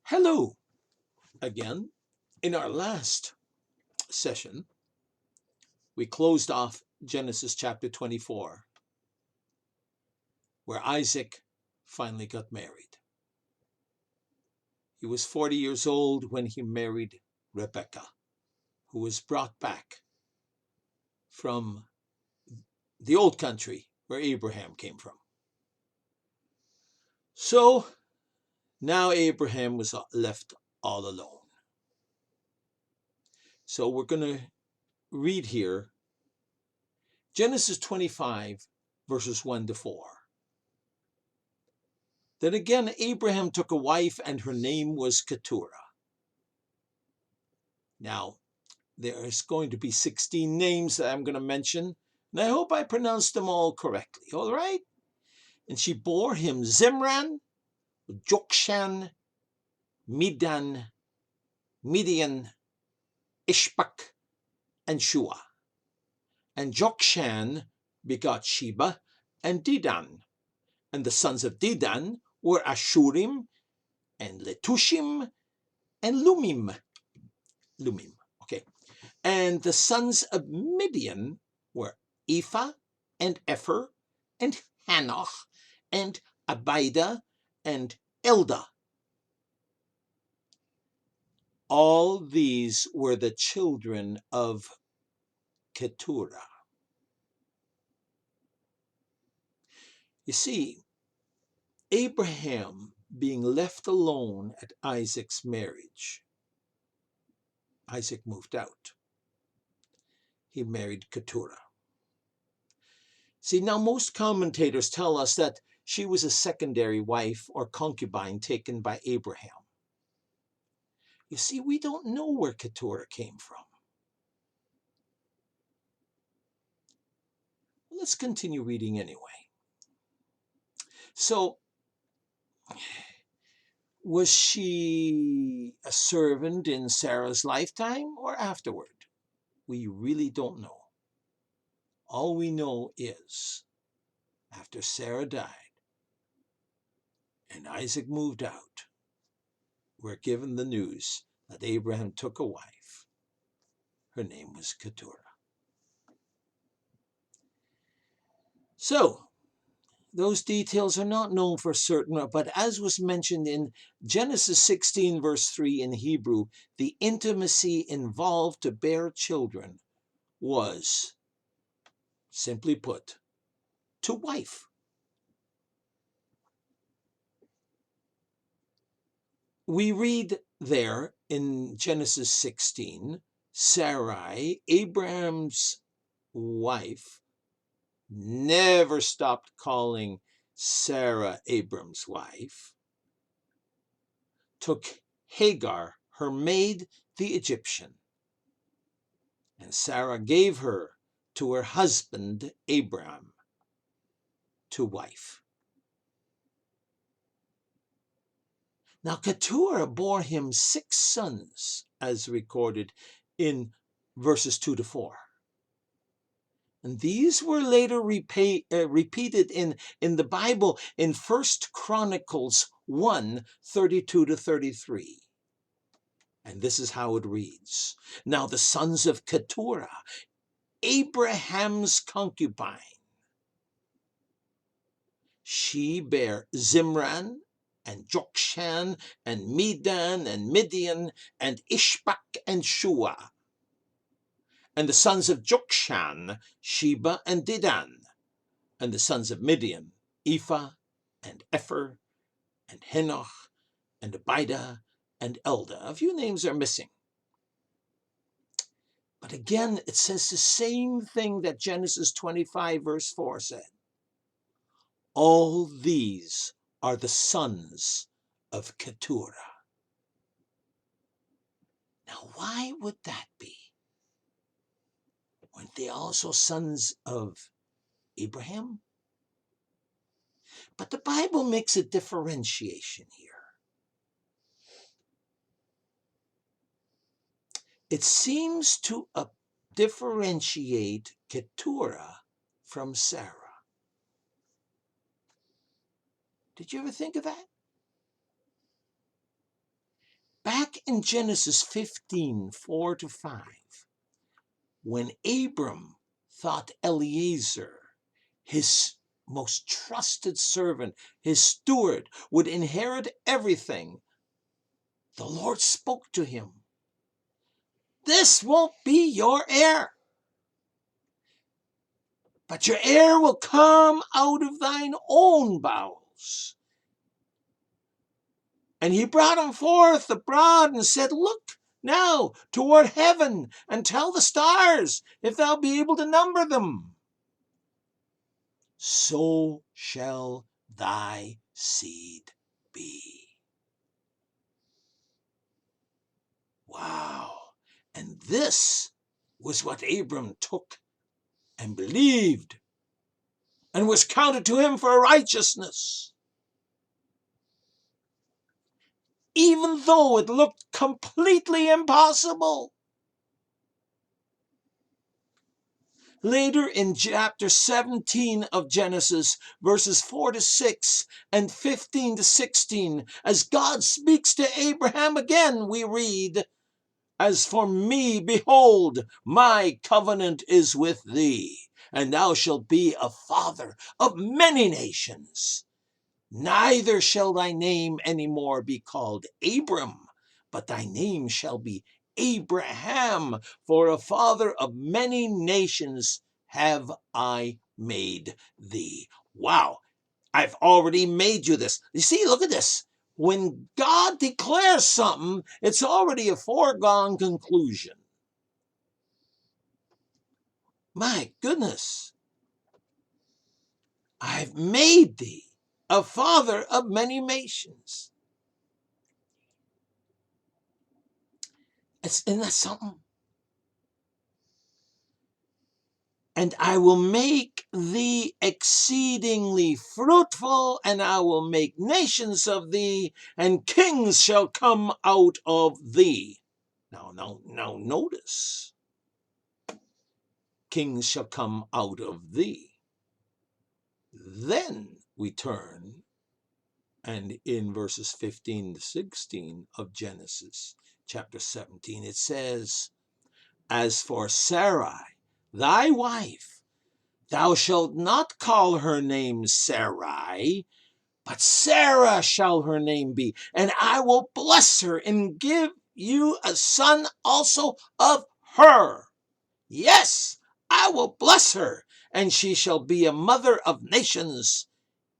Hello again. In our last session, we closed off Genesis chapter 24, where Isaac finally got married. He was 40 years old when he married Rebekah, who was brought back from the old country where Abraham came from. So now Abraham was left all alone. So we're going to read here Genesis 25, verses 1 to 4. Then again Abraham took a wife, and her name was Keturah. Now, there's going to be 16 names that I'm going to mention, and I hope I pronounced them all correctly, all right? And she bore him Zimran, Jokshan, Midan, Midian, Ishbak, and Shua. And Jokshan begot Sheba and Dedan. And the sons of Dedan were Ashurim, and Letushim, and Lumim. Okay. And the sons of Midian were Ephah, and Epher, and Hanoch, and Abida, and Eldah. All these were the children of Keturah. You see, Abraham being left alone at Isaac's marriage, Isaac moved out. He married Keturah. See, now most commentators tell us that she was a secondary wife or concubine taken by Abraham. You see, we don't know where Keturah came from. Let's continue reading anyway. So, was she a servant in Sarah's lifetime or afterward? We really don't know. All we know is, after Sarah died and Isaac moved out, we're given the news that Abraham took a wife. Her name was Keturah. So, those details are not known for certain, but as was mentioned in Genesis 16, verse 3 in Hebrew, the intimacy involved to bear children was, simply put, to wife. We read there in Genesis 16, Sarai, Abraham's wife, never stopped calling Sarah Abram's wife, took Hagar, her maid, the Egyptian, and Sarah gave her to her husband Abram to wife. Now Keturah bore him 6 sons, as recorded in verses 2 to 4. And these were later repeated in the Bible in 1 Chronicles 1, 32 to 33. And this is how it reads. Now the sons of Keturah, Abraham's concubine, she bare Zimran, and Jokshan, and Midan, and Midian, and Ishbak, and Shua. And the sons of Jokshan, Sheba, and Dedan. And the sons of Midian, Ephah, and Epher, and Henoch, and Abida, and Eldah. A few names are missing. But again, it says the same thing that Genesis 25, verse 4 said. All these are the sons of Keturah. Now, why would that be? Weren't they also sons of Abraham? But the Bible makes a differentiation here. It seems to differentiate Keturah from Sarah. Did you ever think of that? back in Genesis 15, 4-5, when Abram thought Eliezer, his most trusted servant, his steward, would inherit everything, the Lord spoke to him. This won't be your heir, but your heir will come out of thine own bowels. And he brought him forth abroad and said, Look now toward heaven and tell the stars if thou be able to number them. So shall thy seed be. Wow. And this was what Abram took and believed and was counted to him for righteousness. Even though it looked completely impossible. Later in chapter 17 of Genesis, verses 4-6 and 15-16, as God speaks to Abraham again, we read, As for me, behold, my covenant is with thee, and thou shalt be a father of many nations. Neither shall thy name any more be called Abram, but thy name shall be Abraham, for a father of many nations have I made thee. Wow, I've already made you this. You see, look at this. When God declares something, it's already a foregone conclusion. My goodness, I've made thee a father of many nations. Isn't that something? And I will make thee exceedingly fruitful, and I will make nations of thee, and kings shall come out of thee. Now, notice. Kings shall come out of thee. Then we turn, and in verses 15-16 of Genesis chapter 17, it says, As for Sarai, thy wife, thou shalt not call her name Sarai, but Sarah shall her name be, and I will bless her and give you a son also of her. Yes, I will bless her, and she shall be a mother of nations.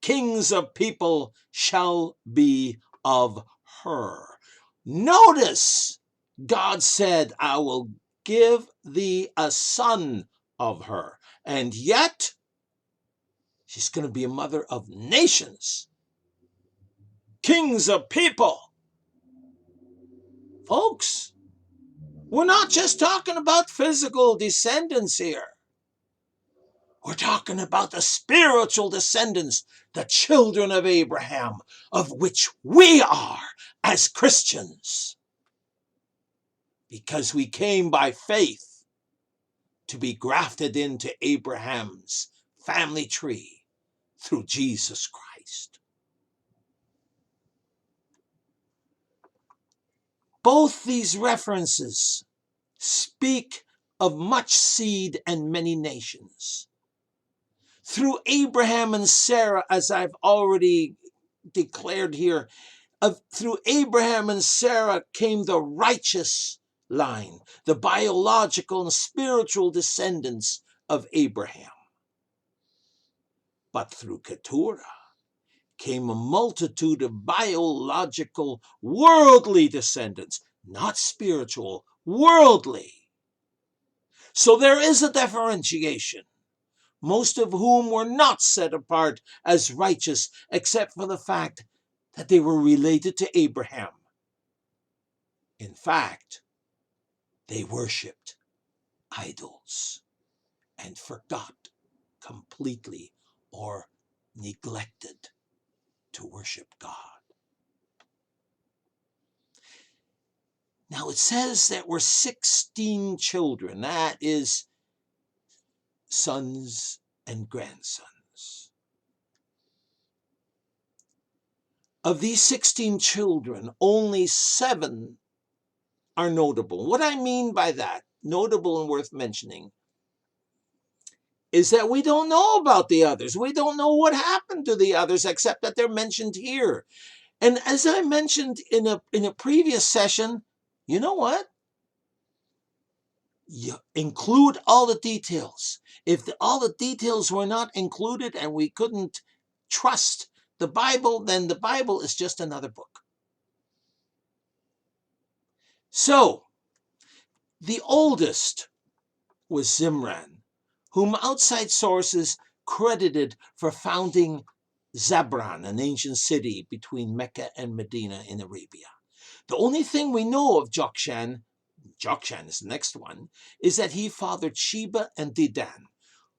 Kings of people shall be of her. Notice, God said, I will give thee a son of her. And yet, she's going to be a mother of nations. Kings of people. Folks, we're not just talking about physical descendants here. We're talking about the spiritual descendants, the children of Abraham, of which we are as Christians. Because we came by faith to be grafted into Abraham's family tree through Jesus Christ. Both these references speak of much seed and many nations. Through Abraham and Sarah, as I've already declared here, through Abraham and Sarah came the righteous line, the biological and spiritual descendants of Abraham. But through Keturah came a multitude of biological, worldly descendants, not spiritual, worldly. So there is a differentiation, most of whom were not set apart as righteous, except for the fact that they were related to Abraham. In fact, they worshipped idols and forgot completely or neglected to worship God. Now it says that we're 16 children. That is sons and grandsons. Of these 16 children, only 7 are notable. What I mean by that, notable and worth mentioning, is that we don't know about the others. We don't know what happened to the others except that they're mentioned here. And as I mentioned in a previous session, you know what? You include all the details. If all the details were not included and we couldn't trust the Bible, then the Bible is just another book. So, the oldest was Zimran, whom outside sources credited for founding Zabran, an ancient city between Mecca and Medina in Arabia. The only thing we know of Jokshan is the next one, is that he fathered Sheba and Dedan,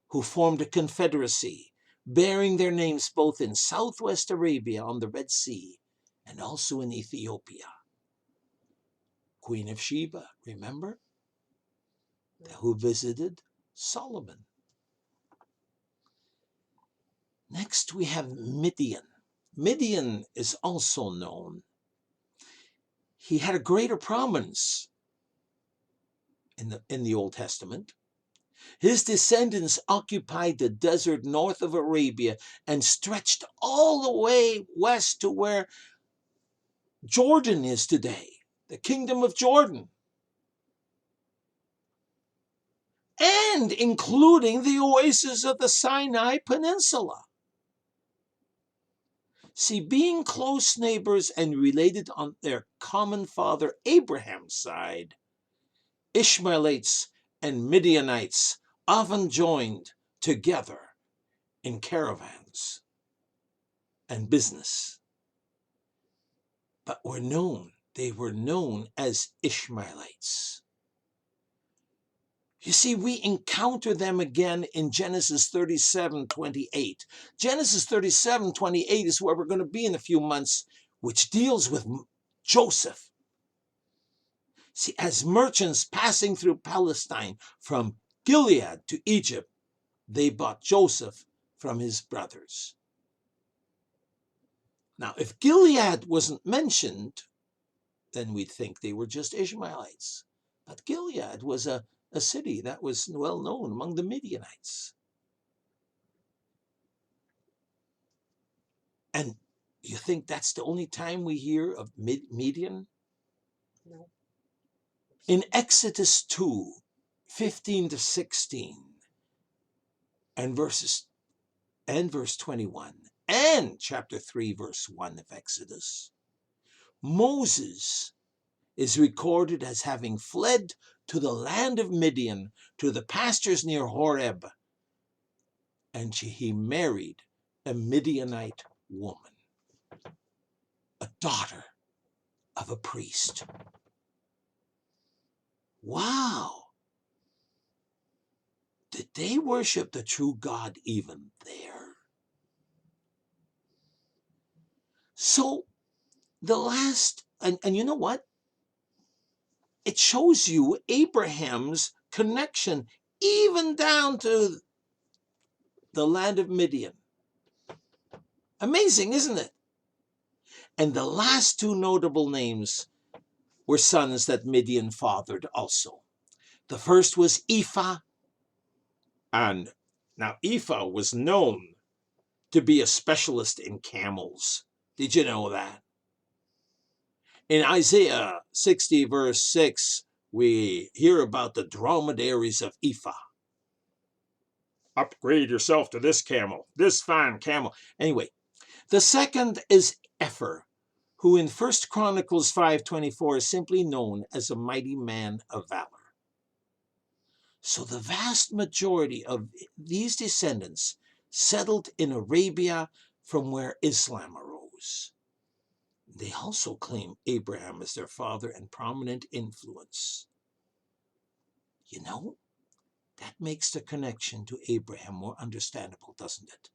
who formed a confederacy, bearing their names both in southwest Arabia on the Red Sea and also in Ethiopia. Queen of Sheba, remember? Who visited Solomon. Next we have Midian. Midian is also known. He had a greater prominence in the Old Testament. His descendants occupied the desert north of Arabia and stretched all the way west to where Jordan is today, the kingdom of Jordan, and including the oasis of the Sinai Peninsula. See, being close neighbors and related on their common father Abraham's side, Ishmaelites and Midianites often joined together in caravans and business, but they were known as Ishmaelites. You see, we encounter them again in Genesis 37:28. Genesis 37:28 is where we're going to be in a few months, which deals with Joseph. See, as merchants passing through Palestine from Gilead to Egypt, they bought Joseph from his brothers. Now, if Gilead wasn't mentioned, then we'd think they were just Ishmaelites. But Gilead was a city that was well known among the Midianites. And you think that's the only time we hear of Midian? No. In Exodus 2:15-16, and verse 21, and chapter 3, verse 1 of Exodus, Moses is recorded as having fled to the land of Midian, to the pastures near Horeb, and he married a Midianite woman, a daughter of a priest. Wow! Did they worship the true God even there? So the last, and you know what? It shows you Abraham's connection even down to the land of Midian. Amazing, isn't it? And the last two notable names were sons that Midian fathered also. The first was Ephah, and now Ephah was known to be a specialist in camels. Did you know that? In Isaiah 60 verse 6, we hear about the dromedaries of Ephah. Upgrade yourself to this camel, this fine camel. Anyway, the second is Epher, who in 1 Chronicles 5:24 is simply known as a mighty man of valor. So the vast majority of these descendants settled in Arabia from where Islam arose. They also claim Abraham as their father and prominent influence. You know, that makes the connection to Abraham more understandable, doesn't it?